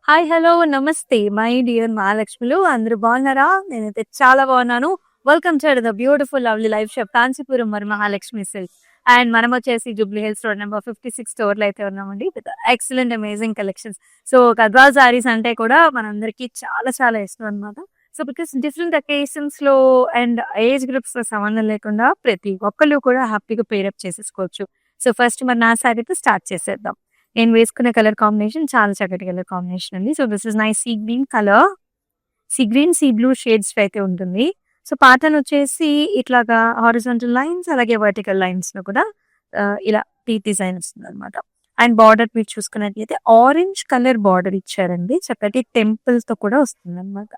Hi! Hello! నమస్తే! My dear మహాలక్ష్ములు అందరూ బాగున్నారా? నేనైతే చాలా బాగున్నాను. Welcome to the beautiful lovely life shop Kanchipuram మరి మహాలక్ష్మి సిల్క్స్. అండ్ మనమొచ్చేసి జూబ్లీ హిల్స్ రోడ్ నంబర్ 56 స్టోర్‌లో అయితే ఉన్నామండి. With excellent amazing collections. So, Gadwal saris అంటే కూడా మనందరికీ చాలా చాలా ఇష్టం అన్నమాట. సో, బికాస్ డిఫరెంట్ అకేషన్స్‌లో అండ్ ఏజ్ గ్రూప్స్‌తో సంబంధం లేకుండా ప్రతి ఒక్కళ్ళు కూడా హ్యాపీగా పేరప్ చేసేసుకోవచ్చు. సో, ఫస్ట్ మరి నా సారీతో స్టార్ట్ చేసేద్దాం. నేను వేసుకునే కలర్ కాంబినేషన్ చాలా చక్కటి కలర్ కాంబినేషన్ అండి. So, this is nice see green colour. Sea green, sea blue shades అయితే ఉంటుంది. సో, ప్యాటర్న్ వచ్చేసి ఇట్లాగా హారిజాంటల్ లైన్స్ అలాగే వర్టికల్ లైన్స్‌లో కూడా ఇలా డిజైన్ వస్తుందన్నమాట. అండ్ బార్డర్ మీరు చూసుకున్నట్లయితే ఆరెంజ్ కలర్ బార్డర్ ఇచ్చారండి. చక్కటి టెంపుల్స్‌తో కూడా వస్తుందన్నమాట.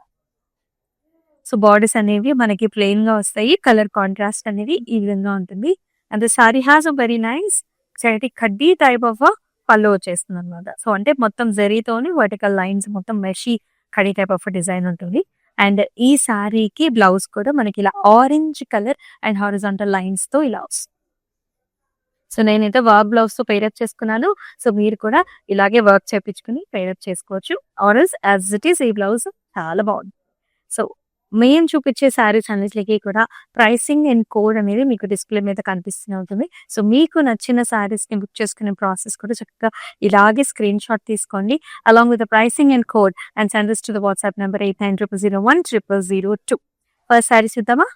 సో, బార్డర్స్ అనేవి మనకి ప్లెయిన్‌గా వస్తాయి. కలర్ కాంట్రాస్ట్ అనేది ఈ విధంగా ఉంటుంది. And the sorry has a very nice చక్కటి కడ్డీ టైప్ ఆఫ్ పళ్ళు వచ్చేస్తుందన్నమాట. సో, అంటే మొత్తం జరీతోని వర్టికల్ లైన్స్ మొత్తం మెషీ కడ్డీ టైప్ ఆఫ్ డిజైన్ ఉంటుంది. అండ్ ఈ సారీకి బ్లౌజ్ కూడా మనకి ఇలా ఆరెంజ్ కలర్ అండ్ హారిజాంటల్ లైన్స్‌తో ఇలా వస్తుంది. సో, నేనైతే వర్క్ బ్లౌజ్‌తో పెయిరప్ చేసుకున్నాను. సో, మీరు కూడా ఇలాగే వర్క్ చేపించుకొని పెయిరప్ చేసుకోవచ్చు. Or else as it is ఈ బ్లౌజ్ చాలా బాగుంది. సో, మేము చూపించే శారీస్ అన్నిట్లికి కూడా ప్రైసింగ్ అండ్ కోడ్ అనేది మీకు డిస్‌ప్లే మీద కనిపిస్తూనే ఉంటుంది. సో, మీకు నచ్చిన శారీస్‌ని బుక్ చేసుకునే ప్రాసెస్ కూడా చక్కగా ఇలాగే స్క్రీన్‌షాట్ తీసుకోండి. Along with the pricing and code and send this to the WhatsApp number 8900010002. First sari చూద్దామా?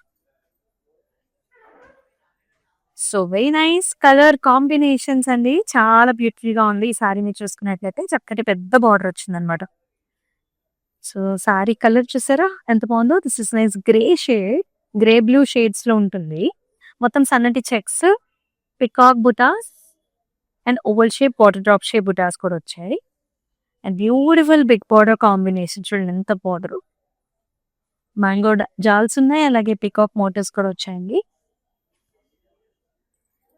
So, very nice colour combinations అండి. చాలా బ్యూటిఫుల్‌గా ఉంది. ఈ సారీ మీరు చూసుకున్నట్లయితే చక్కటి పెద్ద బార్డర్ వచ్చిందనమాట. సో, సారీ కలర్ చూసారా ఎంత బాగుందో? This is nice grey shade. Grey blue షేడ్స్‌లో ఉంటుంది. మొత్తం సన్నటి చెక్స్, పికాక్ బుటాస్ and oval shape, water drop shape బుటాస్ కూడా వచ్చాయి. And beautiful big border combination చూడండి ఎంత బార్డరు. మ్యాంగో జాల్స్ ఉన్నాయి. అలాగే పికాక్ మోటివ్స్ కూడా వచ్చాయండి.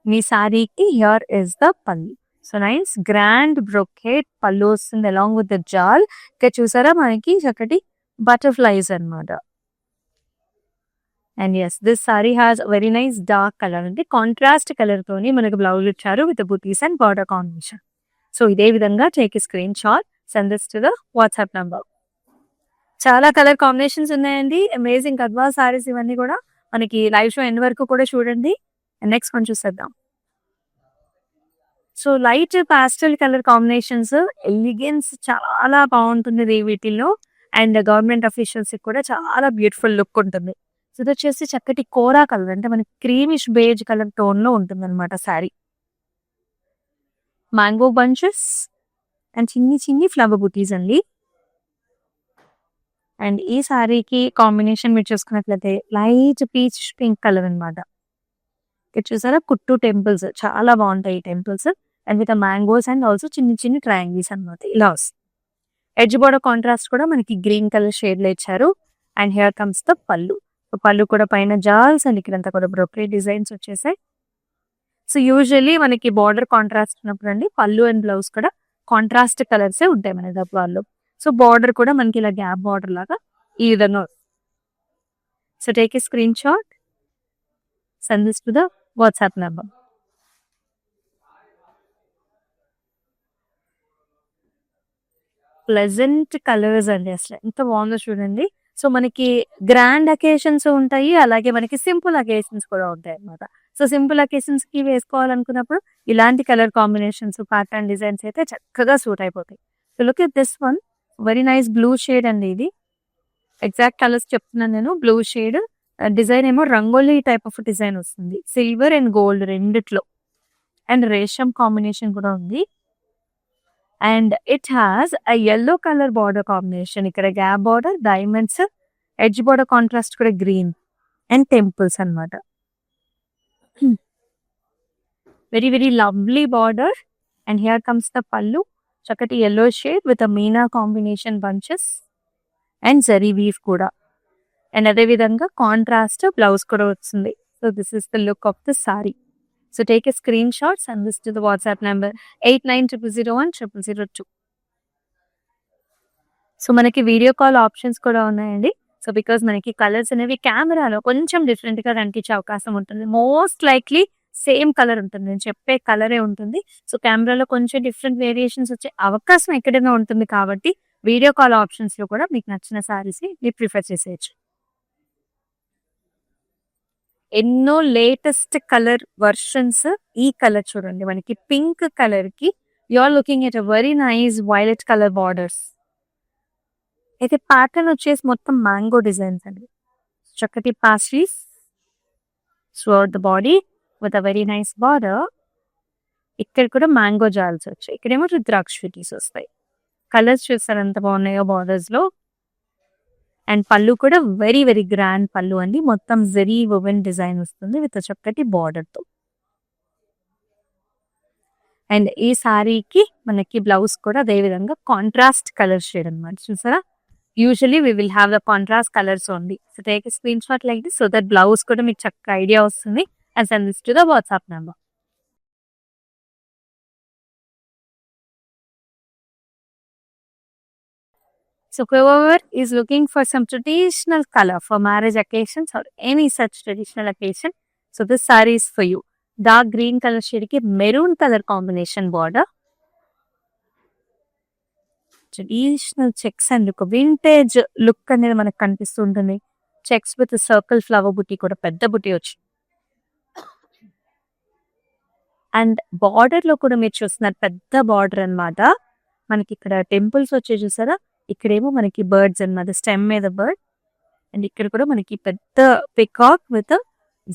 మీ సారీకి హియర్ ఇస్ ద పల్లు. సో, నైస్ గ్రాండ్ బ్రొకేట్ పల్లు వస్తుంది అలాంగ్ విత్ ద జాల్. ఇక్కడ చూసారా మనకి చక్కటి బటర్‌ఫ్లైస్ అన్నమాట. And yes this sari has very nice dark colour అంటే కాంట్రాస్ట్ కలర్ తోని మనకు బ్లౌజ్ ఇచ్చారు విత్ బూటీస్ అండ్ బార్డర్ కాంబినేషన్. సో, ఇదే విధంగా take a screen shot, send this to the WhatsApp number. చాలా కలర్ కాంబినేషన్స్ ఉన్నాయండి. అమేజింగ్ గద్వాల్ సారీస్ ఇవన్నీ కూడా మనకి లైవ్ షో ఎండ్ వరకు కూడా చూడండి. నెక్స్ట్ వన్ చూసేద్దాం. So, light pastel colour combinations elegance చాలా బాగుంటుంది వీటిల్లో. అండ్ గవర్నమెంట్ అఫీషియల్స్‌కి కూడా చాలా బ్యూటిఫుల్ లుక్ ఉంటుంది. సో, ఇదొచ్చేసి చక్కటి కోరా కలర్ అంటే మనకి క్రీమిష్ బేజ్ కలర్ టోన్‌లో ఉంటుందన్నమాట సారీ. మ్యాంగో బంచెస్ అండ్ చిన్ని చిన్ని ఫ్లవర్ బుటీస్ అండి. అండ్ ఈ సారీకి కాంబినేషన్ మీరు చూసుకున్నట్లయితే లైట్ పీచ్ పింక్ కలర్ అన్నమాట. ఇక్కడ చూసారా కుట్టు టెంపుల్స్ చాలా బాగుంటాయి ఈ temples. And with mangoes and also చిన్ని చిన్ని ట్రయాంగిల్స్ అన్నమాట ఇలా వస్తుంది. ఎడ్జ్ బోర్డర్ కాంట్రాస్ట్ కూడా మనకి గ్రీన్ కలర్ షేడ్‌లో ఇచ్చారు. అండ్ హియర్ కమ్స్ ద పల్లు. పల్లు కూడా పైన జాల్స్ అండ్ ఇక్కడంతా కూడా బ్రొకేట్ డిజైన్స్ వచ్చేసాయి. సో, యూజువల్లీ మనకి బార్డర్ కాంట్రాస్ట్ ఉన్నప్పుడు అండి పల్లు అండ్ బ్లౌజ్ కూడా కాంట్రాస్ట్ కలర్సే ఉంటాయి మన గద్వాల్లో. సో, బార్డర్ కూడా మనకి ఇలా గ్యాప్ బార్డర్ లాగా ఈ విధంగా so, take a screen shot, send this to the WhatsApp number. Pleasant colours అండి అసలు ఎంత బాగుందో చూడండి. సో, మనకి గ్రాండ్ అకేషన్స్ ఉంటాయి. అలాగే మనకి సింపుల్ అకేషన్స్ కూడా ఉంటాయి అన్నమాట. సో, సింపుల్ అకేషన్స్‌కి వేసుకోవాలనుకున్నప్పుడు ఇలాంటి కలర్ కాంబినేషన్స్, ప్యాటర్న్ డిజైన్స్ అయితే చక్కగా సూట్ అయిపోతాయి. So, look at this one very nice blue shade అండి ఇది. ఎగ్జాక్ట్ కలర్స్ చెప్తున్నాను నేను. బ్లూ షేడ్ డిజైన్ ఏమో రంగోలీ టైప్ ఆఫ్ డిజైన్ వస్తుంది. సిల్వర్ అండ్ గోల్డ్ రెండిట్లో. అండ్ రేషం కాంబినేషన్ కూడా ఉంది. And it has a yellow colour border combination. ఇక్కడ gap border, diamonds, edge border contrast కూడా గ్రీన్ అండ్ టెంపుల్స్ అన్నమాట. Very very lovely border. And here comes the pallu. చక్కటి yellow shade with మీనా combination bunches and zari weave కూడా. And అదే విధంగా contrast blouse కూడా వస్తుంది. So, this is the look of the sorry. So, take a screen shot, send this to the WhatsApp number 8900010002. So, మనకి video call options కూడా ఉన్నాయండి. So, because మనకి colours అనేవి కెమెరాలో కొంచెం డిఫరెంట్‌గా కనిపించే అవకాశం ఉంటుంది. మోస్ట్ లైక్లీ సేమ్ కలర్ ఉంటుంది. నేను చెప్పే కలరే ఉంటుంది. సో, కెమెరాలో కొంచెం డిఫరెంట్ వేరియేషన్స్ వచ్చే అవకాశం ఎక్కడైనా ఉంటుంది కాబట్టి వీడియో కాల్ ఆప్షన్స్ లో కూడా మీకు నచ్చిన సారీస్ మీరు ప్రిఫర్ చేసేయచ్చు. ఎన్నో లేటెస్ట్ కలర్ వర్షన్స్. ఈ కలర్ చూడండి, మనకి పింక్ కలర్ కి you are looking at a very nice violet colour borders. అయితే ప్యాటర్న్ వచ్చేసి మొత్తం మ్యాంగో డిజైన్స్ అండి. చక్కటి పాస్ట్రీస్ throughout the body with a very nice border. ఇక్కడ కూడా మ్యాంగో జాల్స్ వచ్చాయి, ఇక్కడేమో రుద్రాక్ష ఫిటీస్ వస్తాయి. కలర్స్ చూస్తారు ఎంత బాగున్నాయో బార్డర్స్ లో. అండ్ పళ్ళు కూడా వెరీ వెరీ గ్రాండ్ పళ్ళు అండి, మొత్తం జరీ వువెన్ డిజైన్ వస్తుంది విత్ చక్కటి బార్డర్ తో. అండ్ ఈ సారీకి మనకి బ్లౌజ్ కూడా అదే విధంగా కాంట్రాస్ట్ కలర్ షేడ్ అనమాట. చూసారా, usually we will have the contrast colors only. So take a screenshot like this so that blouse కూడా మీకు చక్కగా ఐడియా వస్తుంది and send this to the WhatsApp number. So whoever is looking for some traditional color for marriage occasions or any such traditional occasion, so this saree is for you. Dark green color shade ki maroon color combination border. Traditional checks and ఒక vintage look అనేది మనకు కనిపిస్తుంటుంది. Checks with circle flower బుట్టి కూడా పెద్ద బుట్టి వచ్చి. And border లో కూడా మీరు చూస్తున్నారు పెద్ద బార్డర్ అన్నమాట. మనకి ఇక్కడ టెంపుల్స్ వచ్చే చూసారా, ఇక్కడేమో మనకి బర్డ్స్ అన్నమాట, స్టెమ్ మీద బర్డ్. అండ్ ఇక్కడ కూడా మనకి పెద్ద పికాక్ విత్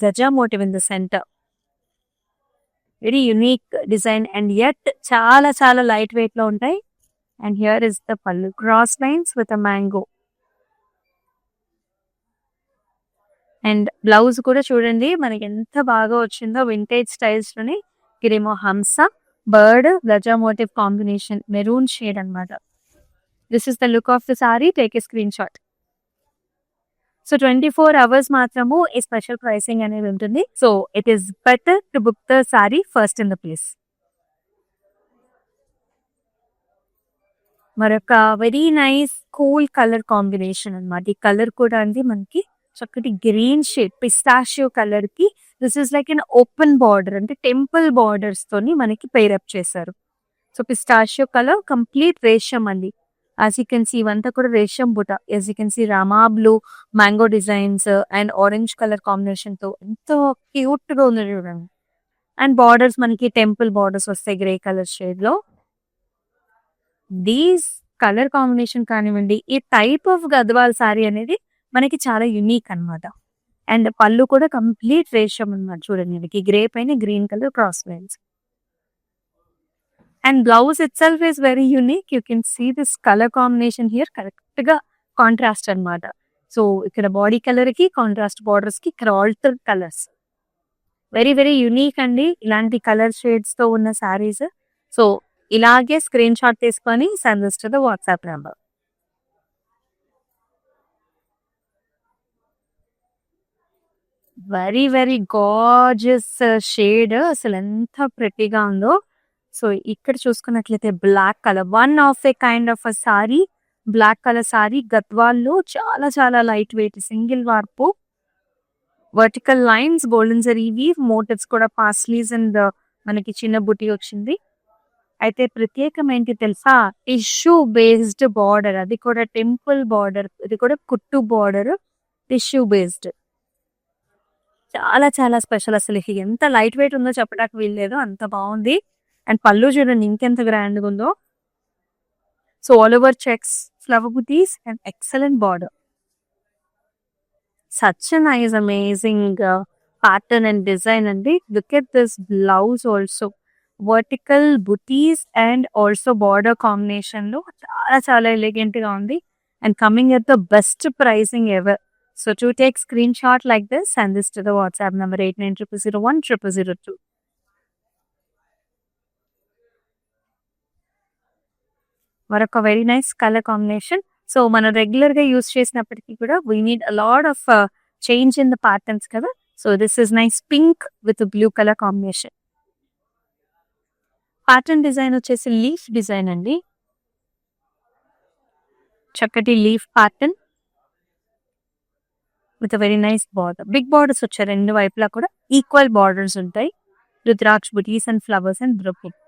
గజా motif in the centre. Very unique design and yet చాలా చాలా లైట్ వెయిట్ లో ఉంటాయి. And here is the pallu, cross lines with a mango. And blouse కూడా చూడండి మనకి ఎంత బాగా వచ్చిందో వింటేజ్ స్టైల్స్ లోని. ఇక్కడేమో హంస, బర్డ్, గజా మోటివ్ కాంబినేషన్, మెరూన్ షేడ్ అన్నమాట. This is the look of the sari. Take a screen shot. So 24 hours మాత్రము ఈ స్పెషల్ ప్రైసింగ్ అనేది ఉంటుంది. So it is better to book the sari first in the place. మరొక very nice cool colour combination అన్నమాట. ఈ colour కూడా అండి మనకి చక్కటి గ్రీన్ షేడ్ పిస్తాషియో కలర్ కి this is like an open border, అంటే టెంపుల్ బార్డర్స్ తోని మనకి పేరప్ చేశారు. సో పిస్తాషియో కలర్ కంప్లీట్ రేషం అండి. యాజ్ యూ కెన్ సీ ఇవంతా కూడా రేషం బుట. As you can see Rama blue mango designs and orange colour combination తో ఎంతో క్యూట్ గా ఉంది చూడండి. అండ్ బార్డర్స్ మనకి టెంపుల్ బార్డర్స్ వస్తాయి గ్రే కలర్ షేడ్ లో. దీస్ కలర్ కాంబినేషన్ కానివ్వండి, ఈ టైప్ ఆఫ్ గద్వాల్ సారీ అనేది మనకి చాలా యునిక్ అన్నమాట. అండ్ పళ్ళు కూడా కంప్లీట్ రేషం అన్నమాట. చూడండి మనకి గ్రే పైన green colour cross lines. And blouse itself is very unique. You can see this colour combination here, correct గా కాంట్రాస్ట్ అన్నమాట. సో ఇక్కడ బాడీ కలర్ కి కాంట్రాస్ట్ బార్డర్స్ కి ఇక్కడ alter colours. Very very unique అండి ఇలాంటి కలర్ షేడ్స్ తో ఉన్న సారీస్. సో ఇలాగే స్క్రీన్ షాట్ తీసుకొని send this to the WhatsApp number. Very very gorgeous shade, అసలు ఎంత ప్రెటీగా ఉందో. సో ఇక్కడ చూసుకున్నట్లయితే black colour, one of a kind of a sari, black colour sari గద్వాల్లో చాలా చాలా light weight, single warp, vertical lines, golden zari weave, motifs కూడా పాస్లీస్ అండ్ మనకి చిన్న బుటీ వచ్చింది. అయితే ప్రత్యేకం ఏంటి తెలుసా, టిష్యూ బేస్డ్ బార్డర్, అది కూడా టెంపుల్ బార్డర్, ఇది కూడా కుట్టు బార్డర్, టిష్యూ బేస్డ్. చాలా చాలా స్పెషల్. అసలు ఎంత లైట్ వెయిట్ ఉందో చెప్పడానికి వీల్లేదు, అంత బాగుంది. అండ్ పళ్ళు చూడండి ఇంకెంత గ్రాండ్ గా ఉందో. So all over checks, flower బుటీస్ and excellent border. Such nice amazing pattern and design అండి. Look at this blouse also. Vertical booties and also border combination లో చాలా చాలా ఎలిగెంట్ గా ఉంది. And coming at the best pricing ever. So to take screenshot like this, send this to the WhatsApp number 8900010002. మరొక very nice colour combination. So మనం regular గా use చేసినప్పటికీ కూడా we need a lot of change in the patterns కదా. So this is nice pink with blue colour combination. Pattern design వచ్చేసి leaf design అండి. చక్కటి leaf pattern with very nice border. Big borders వచ్చాయి రెండు వైపులా కూడా, ఈక్వల్ బార్డర్స్ ఉంటాయి. రుద్రాక్ష బుటీస్ and flowers and brocade.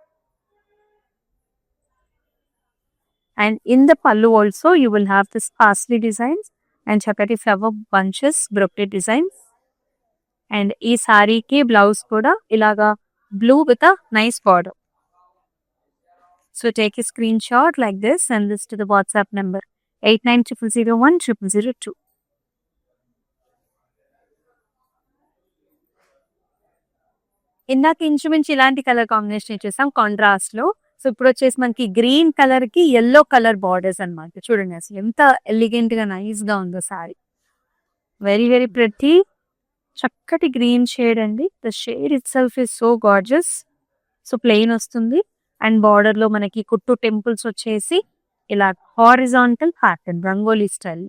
And in the pallu also, you will have this parsley designs and chakati flower bunches, brocade designs. And ఈ సారీకి blouse కూడా ఇలాగా blue with a nice border. So take a screenshot like this, send this to the WhatsApp number 8900010002. ఇందాక ఇంచుమించు ఇలాంటి colour combination చూసాం contrast లో. So ఇప్పుడు వచ్చేసి మనకి గ్రీన్ కలర్ కి ఎల్లో కలర్ బార్డర్స్ అన్నమాట. చూడండి అసలు ఎంత ఎలిగెంట్ గా నైస్ గా ఉందో సారీ. Very very pretty. చక్కటి గ్రీన్ షేడ్ అండి. The shade it self is so Gorges. So plain వస్తుంది అండ్ బార్డర్ లో మనకి కుట్టు టెంపుల్స్ వచ్చేసి ఇలా horizontal pattern rangoli style.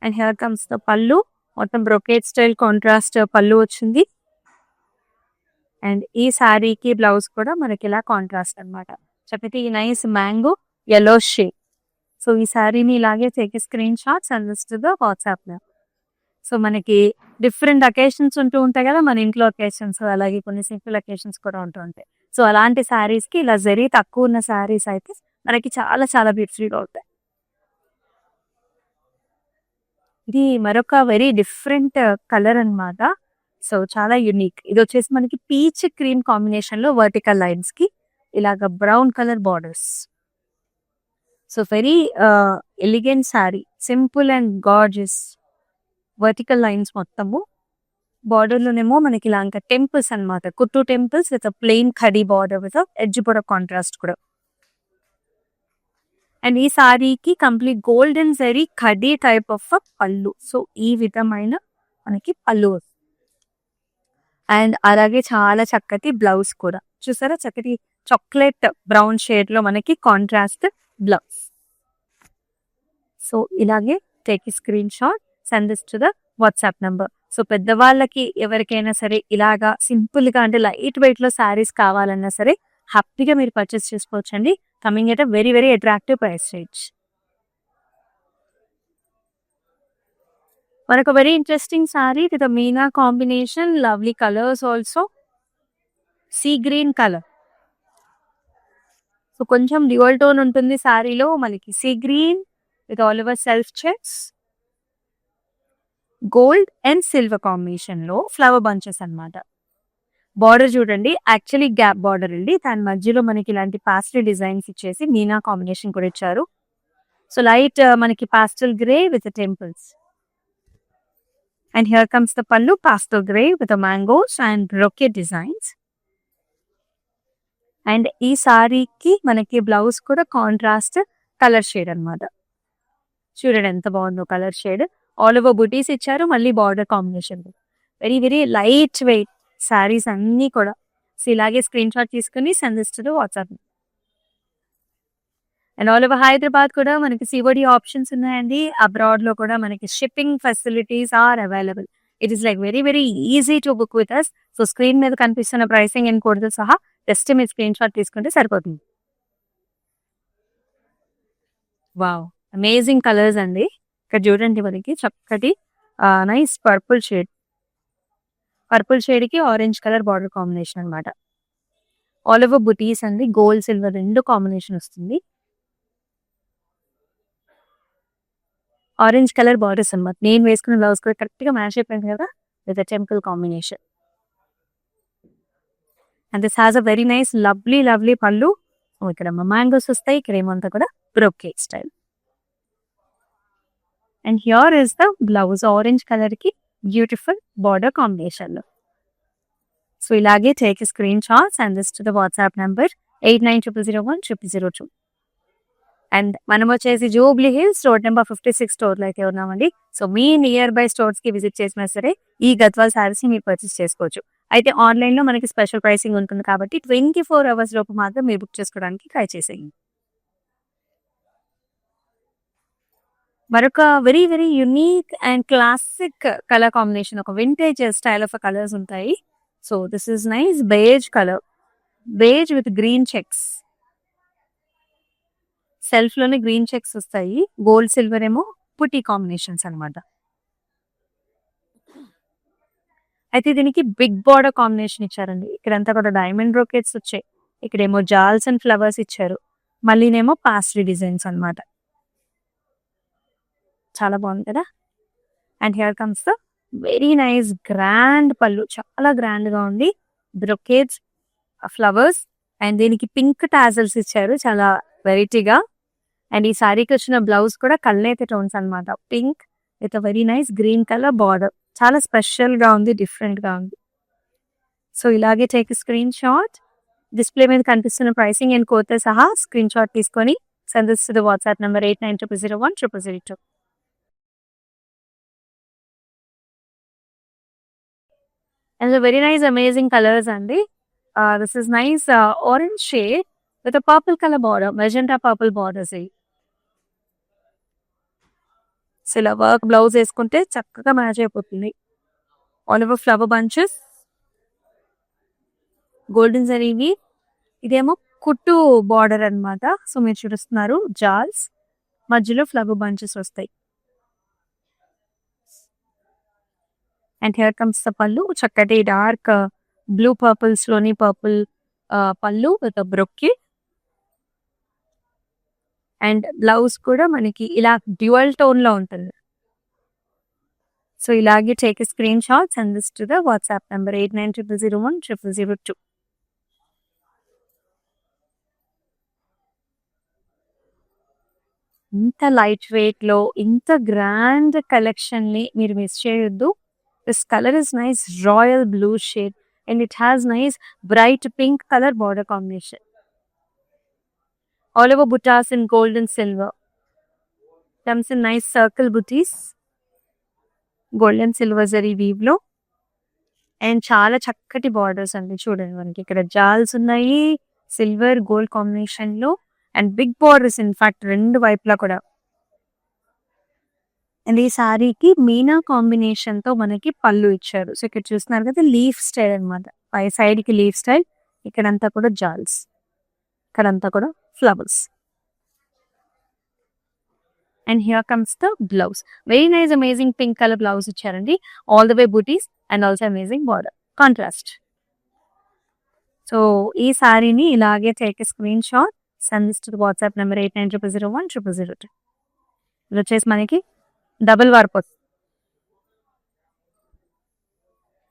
And here comes the పళ్ళు. మొత్తం బ్రొకేట్ స్టైల్ కాంట్రాస్ట్ పళ్ళు వచ్చింది. అండ్ ఈ శారీకి బ్లౌజ్ కూడా మనకి ఇలా కాంట్రాస్ట్ అనమాట. చక్కటి ఈ nice mango yellow shade. So ఈ శారీని ఇలాగే take screen shots and to the WhatsApp లో. సో మనకి డిఫరెంట్ అకేషన్స్ ఉంటూ ఉంటాయి కదా మన ఇంట్లో అకేషన్స్, అలాగే కొన్ని సింపుల్ అకేషన్స్ కూడా ఉంటూ ఉంటాయి. సో అలాంటి శారీస్ కి ఇలా జరీ తక్కువ ఉన్న శారీస్ అయితే మనకి చాలా చాలా బ్యూటిఫుల్గా అవుతాయి. ఇది మరొక వెరీ డిఫరెంట్ కలర్ అన్నమాట. సో చాలా యునిక్. ఇది వచ్చేసి మనకి పీచ్ క్రీమ్ కాంబినేషన్ లో వర్టికల్ లైన్స్ కి ఇలాగ brown colour borders. So very elegant sari, simple and gorgeous. Vertical lines మొత్తము. బార్డర్ లోనేమో మనకి ఇలా ఇంకా టెంపుల్స్ అన్నమాట, కుట్టు టెంపుల్స్ విత్ ప్లెయిన్ ఖడీ బార్డర్ విత్ ఎడ్జ్ కూడా కాంట్రాస్ట్ కూడా. అండ్ ఈ సారీకి కంప్లీట్ గోల్డెన్ జరీ ఖడీ టైప్ ఆఫ్ పళ్ళు. సో ఈ విధమైన మనకి పళ్ళు. అండ్ అలాగే చాలా చక్కటి బ్లౌజ్ కూడా చూసారా, చక్కటి చాక్లెట్ బ్రౌన్ షేడ్ లో మనకి కాంట్రాస్ట్ బ్లౌజ్. సో ఇలాగే take screen shot, send this to the WhatsApp number. So పెద్దవాళ్ళకి ఎవరికైనా సరే ఇలాగా సింపుల్ గా అంటే లైట్ వెయిట్ లో శారీస్ కావాలన్నా సరే హ్యాపీగా మీరు పర్చేస్ చేసుకోవచ్చండి. Coming at a very very attractive price range. మరొక వెరీ ఇంట్రెస్టింగ్ సారీ విత్ మీనా combination, lovely colours also. Sea green colour. So కొంచెం డ్యూయల్ టోన్ ఉంటుంది సారీలో. మనకి sea green with all over self checks, gold and silver combination లో flower bunches అన్నమాట. Border చూడండి, actually gap border అండి. దాని మధ్యలో మనకి ఇలాంటి పాస్టల్ డిజైన్స్ ఇచ్చేసి మీనా కాంబినేషన్ కూడా ఇచ్చారు. సో లైట్ మనకి pastel grey with temples. And here comes the pallu, pastel grey with mangoes and brocade designs. And ఈ సారీకి మనకి బ్లౌజ్ కూడా కాంట్రాస్ట్ కలర్ షేడ్ అన్నమాట. చూడండి ఎంత బాగుందో కలర్ షేడ్. ఆల్ ఓవర్ బుటీస్ ఇచ్చారు, మళ్ళీ border combination. Very very light weight saris అన్నీ కూడా. సో ఇలాగే స్క్రీన్ షాట్ తీసుకుని send this to the WhatsApp. And all over Hyderabad కూడా మనకి సిఓడి ఆప్షన్స్ ఉన్నాయండి. అబ్రాడ్ లో కూడా మనకి shipping facilities are available. It is like very very easy to book with us. So screen మీద కనిపిస్తున్న ప్రైసింగ్ అండ్ కోడ్తో సహా జస్ట్ మీరు స్క్రీన్ షాట్ తీసుకుంటే సరిపోతుంది. వావ్, అమేజింగ్ కలర్స్ అండి. ఇక్కడ చూడండి మనకి చక్కటి nice purple shade. Purple shade కి ఆరెంజ్ కలర్ బార్డర్ కాంబినేషన్ అన్నమాట. ఆల్ ఓవర్ బుటీస్ అండి, గోల్డ్ సిల్వర్ రెండు కాంబినేషన్ వస్తుంది. ఆరెంజ్ కలర్ బార్డర్స్ అన్నమాట. నేను వేసుకున్న బ్లౌజ్ కూడా కరెక్ట్ గా మ్యాచ్ అయిపోయింది కదా with temple combination. And this has a very nice lovely lovely పళ్ళు. ఇక్కడ మ్యాంగోస్ వస్తాయి, ఇక్కడ ఏమంతా కూడా brocade style. And here is the blouse orange colour కి బ్యూటిఫుల్ బార్డర్ కాంబినేషన్ లో. సో ఇలాగే take screen shots and this to the WhatsApp number 8900010002. And మనం వచ్చేసి Jubilee Hills road number 56 store లో అయితే ఉన్నామండి. So me near by stores కి visit చేసినా సరే ఈ గద్వాల్ శారీస్ ని మీరు పర్చేస్ చేసుకోవచ్చు. అయితే ఆన్లైన్ లో మనకి స్పెషల్ ప్రైసింగ్ ఉంటుంది కాబట్టి 24 hours లోపు మాత్రం మీరు బుక్ చేసుకోవడానికి ట్రై చేసేయండి. మరొక very very unique and classic colour combination, ఒక వింటేజ్ స్టైల్ ఆఫ్ కలర్స్ ఉంటాయి. So this is nice beige colour, beige with green checks. Self లోనే గ్రీన్ చెక్స్ వస్తాయి, గోల్డ్ సిల్వర్ ఏమో పుట్టి కాంబినేషన్స్ అన్నమాట. అయితే దీనికి బిగ్ బార్డర్ కాంబినేషన్ ఇచ్చారండి. ఇక్కడంతా కూడా డైమండ్ బ్రోకెట్స్ వచ్చాయి. ఇక్కడేమో జాల్స్ అండ్ ఫ్లవర్స్ ఇచ్చారు. మళ్ళీనేమో పాస్ట్రీ డిజైన్స్ అన్నమాట. చాలా బాగుంది కదా! And here comes the very nice grand పళ్ళు. చాలా గ్రాండ్‌గా ఉంది. బ్రొకేట్స్, ఫ్లవర్స్ అండ్ దీనికి పింక్ టాజల్స్ ఇచ్చారు చాలా వెరైటీగా. అండ్ ఈ సారీకి వచ్చిన బ్లౌజ్ కూడా కల్నేత టోన్స్ అన్నమాట. Pink with very nice green colour border. చాలా స్పెషల్‌గా ఉంది. డిఫరెంట్‌గా ఉంది. సో ఇలాగే టేక్ స్క్రీన్ షాట్. డిస్‌ప్లే మీద కనిపిస్తున్న ప్రైసింగ్ అండ్ కోడ్‌తో సహా స్క్రీన్ షాట్ తీసుకొని send this to the WhatsApp number 8900010002. And the very nice amazing colors అండి. This is nice orange shade with a purple color border, magenta purple borders ఇవి. So ఇలా work blouse వేసుకుంటే చక్కగా match అయిపోతుంది. All over flower bunches, golden జరీవి. ఇదేమో కుట్టు border అన్నమాట. సో మీరు చూస్తున్నారు జాల్స్, మధ్యలో ఫ్లవర్ బంచెస్ వస్తాయి. And here comes the pallu. చక్కటి డార్క్ బ్లూ పర్పుల్స్ లోని పర్పుల్ పళ్ళు విత్ బ్రొక్కి. అండ్ బ్లౌజ్ కూడా మనకి ఇలా డ్యూయల్ టోన్ లో ఉంటుంది. సో ఇలాగే take screen shot send this to the WhatsApp number 8900010002. ఇంత లైట్ వెయిట్ లో ఇంత గ్రాండ్ కలెక్షన్ ని మీరు మిస్ చేయొద్దు. This colour is nice royal blue shade and it has nice bright pink colour border combination. All over బుటాస్ in gold and silver. Comes in nice circle బుటీస్, gold and silver zari weave లో. And చాలా చక్కటి borders అండి. చూడండి మనకి ఇక్కడ జాల్స్ ఉన్నాయి సిల్వర్ గోల్డ్ కాంబినేషన్ లో. అండ్ బిగ్ బార్డర్స్ ఇన్ఫాక్ట్ రెండు వైపులా కూడా. అండ్ ఈ సారీకి మీనా కాంబినేషన్ తో మనకి పళ్ళు ఇచ్చారు. సో ఇక్కడ చూస్తున్నారు కదా లీఫ్ స్టైల్ అనమాట. పై సైడ్ కి లీఫ్ స్టైల్, ఇక్కడంతా కూడా జాల్స్, ఇక్కడంతా కూడా flowers. And here comes the blouse. Very nice amazing pink colour blouse ఇచ్చారండి. All the way buttis and also amazing border contrast. So ఈ సారీని ఇలాగే take screen shot send this to the WhatsApp number 8900010002. ఇది వచ్చేసి మనకి డబుల్ వర్క్.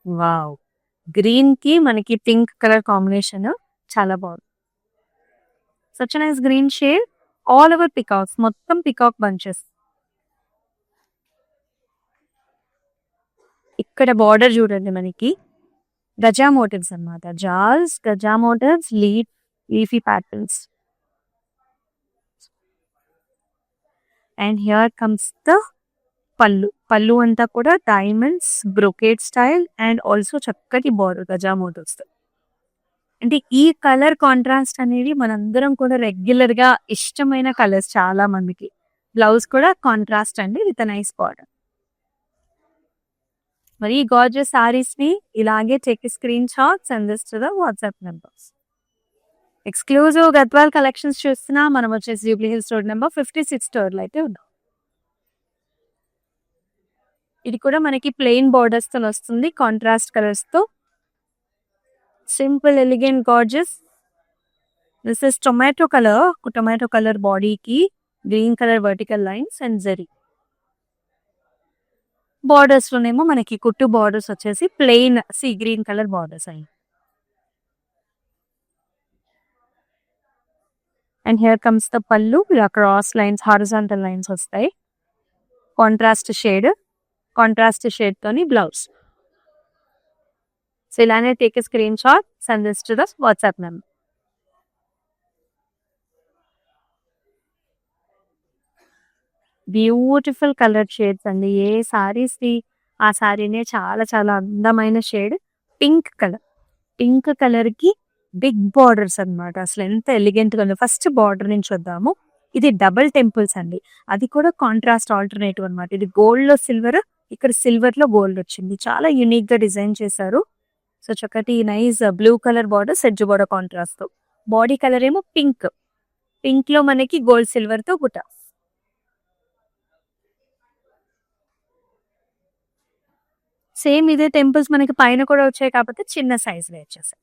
వావ్, గ్రీన్ కి మనకి pink colour combination చాలా బాగుంది. Such nice green shade. All over peacocks, మొత్తం పికాక్ బంచెస్. ఇక్కడ బార్డర్ చూడండి మనకి గజా మోటివ్స్ అన్నమాట. జాల్స్, గజా motifs, leafy patterns. And here comes the pallu. Pallu అంతా కూడా diamonds, brocade style and also చక్కటి బార్డర్ గజా మోటివ్స్. అంటే ఈ కలర్ కాంట్రాస్ట్ అనేది మనందరం కూడా రెగ్యులర్ గా ఇష్టమైన కలర్స్ చాలా మందికి. బ్లౌజ్ కూడా కాంట్రాస్ట్ అండి విత్ నైస్ బార్డర్. మరి ఈ గార్జియస్ సారీస్ ని ఇలాగే take screen shot send this to the WhatsApp numbers. Exclusive Gadwal collections చూస్తున్నా. మనం వచ్చేసి Jubilee Hills road number 56 store లో అయితే ఉన్నాం. ఇది కూడా మనకి ప్లెయిన్ బార్డర్స్ తో వస్తుంది, కాంట్రాస్ట్ కలర్స్ తో. Simple elegant gorgeous. This is tomato colour. Tomato colour బాడీకి green colour vertical lines and zari. Borders లోనేమో మనకి కుట్టు బార్డర్స్ వచ్చేసి plain sea green colour borders అయ్యి. And here comes the pallu. ఇలా క్రాస్ లైన్స్, హారిజాంటల్ లైన్స్ వస్తాయి. Contrast shade తోని blouse. So ఇలానే take screen shot send this to the WhatsApp number. Beautiful colour shades అండి. ఏ సారీస్ ది ఆ సారీనే చాలా చాలా అందమైన షేడ్. పింక్ కలర్ కి బిగ్ బార్డర్స్ అన్నమాట. అసలు ఎంత ఎలిగెంట్ గా ఉంది. ఫస్ట్ బార్డర్ నుంచి వద్దాము. ఇది డబుల్ టెంపుల్స్ అండి. అది కూడా కాంట్రాస్ట్ ఆల్టర్నేటివ్ అన్నమాట. ఇది గోల్డ్ లో సిల్వర్, ఇక్కడ సిల్వర్ లో గోల్డ్ వచ్చింది. చాలా యూనిక్ గా డిజైన్ చేశారు. సో చక్కటి nice blue colour border, sedge border contrast తో. బాడీ కలర్ ఏమో పింక్ లో మనకి గోల్డ్ సిల్వర్ తో బుట్ట. సేమ్ ఇదే టెంపుల్స్ మనకి పైన కూడా వచ్చాయి, కాకపోతే చిన్న సైజ్ వచ్చేసాయి.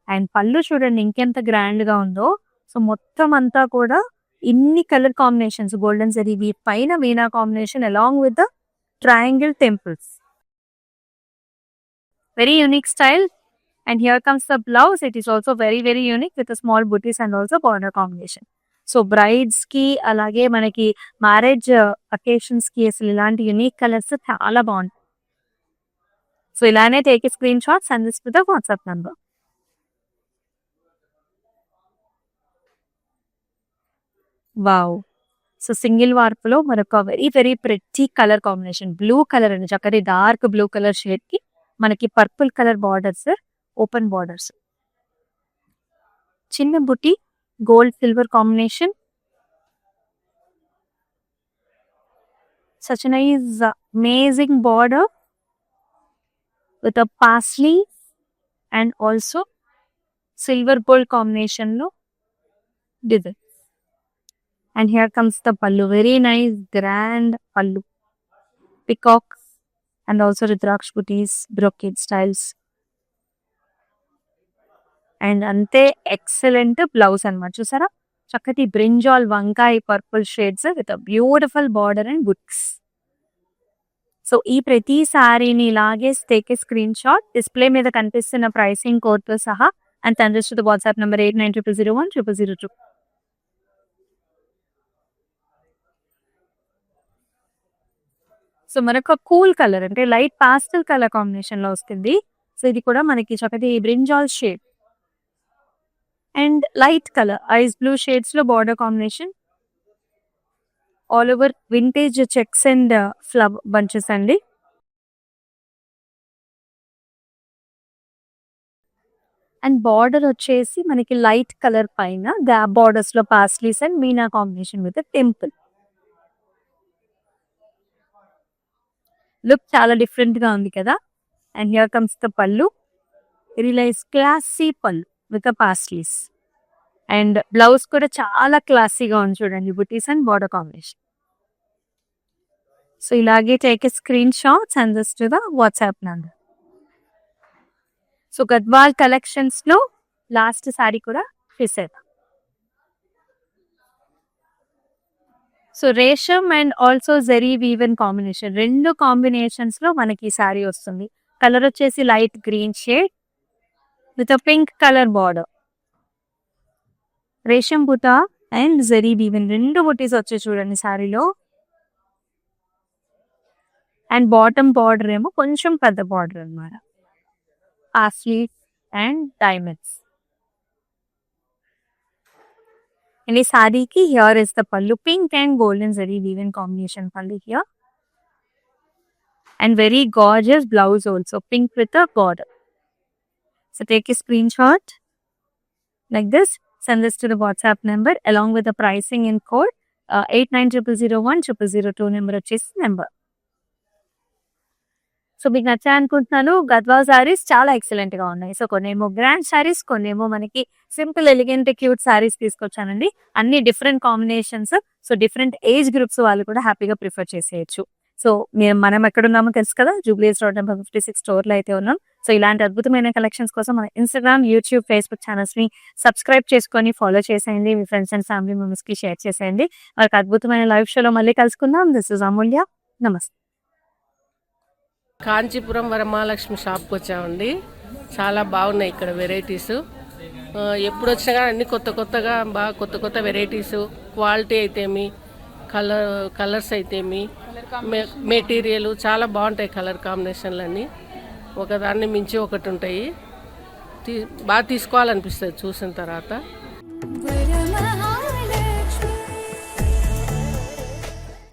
అండ్ పళ్ళు చూడండి ఇంకెంత గ్రాండ్ గా ఉందో. సో మొత్తం అంతా కూడా ఇన్ని colour combinations, golden zari weave పైన మీనా combination along with the triangle temples. Very unique style. And here comes the blouse. It is also very, very unique with a small booties and also border combination. So brides కి అలాగే మనకి marriage occasions కి అసలు ఇలాంటి unique colours చాలా బాగుంటాయి. So ఇలానే take screen shots and this with the WhatsApp number. Wow. So single వార్పులో మరొక very very pretty colour combination, blue colour అండి, చక్కటి డార్క్ బ్లూ కలర్ షేడ్ కి మనకి purple colour borders, open borders, చిన్న butti gold silver combination. such a nice amazing border with a parsley and also silver gold combination lo design. And here comes the pallu, very nice grand pallu, peacock and also ridraksh booties, brocade styles. And ante excellent blouse anamata, chusara చక్కటి brinjal వంకాయ purple shades with beautiful border and books. So ఈ ప్రతి సారీని ఇలాగే take a screen shot, display మీద కనిపిస్తున్న pricing code తో సహా అండ్ తండ్రి to the WhatsApp number 8900010002. So మరొక కూల్ కలర్ అంటే లైట్ పాస్టల్ కలర్ కాంబినేషన్ లో వస్తుంది. సో ఇది కూడా మనకి చక్కటి brinjal shade and light colour ice blue shades లో border combination, all over vintage checks and flower bunches అండి. అండ్ బార్డర్ వచ్చేసి మనకి లైట్ కలర్ పైన గ్యాప్ బార్డర్స్ లో పాస్లీస్ అండ్ మీనా కాంబినేషన్ విత్ టెంపుల్. లుక్ చాలా డిఫరెంట్ గా ఉంది కదా. And here comes the pallu, realise classy pallu with paisleys. And blouse కూడా చాలా క్లాసీగా ఉంది చూడండి, బుటీస్ అండ్ బార్డర్ కాంబినేషన్. సో ఇలాగే take screen shots and this to the WhatsApp number. So Gadwal collections లో లాస్ట్ సారీ కూడా చూసేద్దాం. So resham and also zari woven combination, రెండు కాంబినేషన్స్ లో మనకి సారీ వస్తుంది. కలర్ వచ్చేసి light green shade with pink colour border, రేషం బుటా అండ్ జరీ వీవెన్ రెండు బుటీస్ వచ్చాయి చూడండి సారీలో. అండ్ బాటమ్ బార్డర్ ఏమో కొంచెం పెద్ద బార్డర్ అన్నమాట, పాస్లీ అండ్ డైమండ్స్. అండ్ ఈ సారీకి here is the pallu, pink and golden zari woven combination pallu here. And very gorgeous blouse also, pink with a border. So take a screenshot like this, send this to the WhatsApp number along with the pricing and code 8900010002 number వచ్చేసి number. So మీకు నచ్చాయి అనుకుంటున్నాను. గద్వాల్ సారీస్ చాలా excellent గా ఉన్నాయి. So కొన్నేమో grand saris, కొన్నేమో మనకి సింపుల్ ఎలిగెంట్ క్యూట్ సారీస్ తీసుకొచ్చానండి. అన్ని different combinations. So different age groups వాళ్ళు కూడా హ్యాపీగా ప్రిఫర్ చేసేయచ్చు. సో మనం ఎక్కడున్నామో తెలుసు కదా, జూబ్లీహిల్స్ రోడ్ నెంబర్ 56 స్టోర్ లో అయితే ఉన్నాం. సో ఇలాంటి అద్భుతమైన కలెక్షన్స్ కోసం మన ఇన్స్టాగ్రామ్, యూట్యూబ్, ఫేస్బుక్ ఛానల్స్ ని సబ్స్క్రైబ్ చేసుకొని ఫాలో చేసేయండి. మీ ఫ్రెండ్స్ అండ్ ఫ్యామిలీ మెంబర్స్ కి షేర్ చేసేయండి. వాళ్ళకి అద్భుతమైన లైవ్ షోలో మళ్ళీ కలుసుకుందాం. దిస్ ఇస్ అమూల్య. నమస్తే. కాంచీపురం వరమహాలక్ష్మి షాప్కి వచ్చామండి. చాలా బాగున్నాయి ఇక్కడ వెరైటీస్. ఎప్పుడు వచ్చినా కానీ అన్ని కొత్త కొత్తగా బాగా కొత్త కొత్త వెరైటీస్, క్వాలిటీ అయితేమి, కలర్స్ అయితేమి, మెటీరియల్ చాలా బాగుంటాయి. కలర్ కాంబినేషన్లు అన్నీ ఒకదాన్ని మించి ఒకటి ఉంటాయి. బాగా తీసుకోవాలనిపిస్తుంది చూసిన తర్వాత.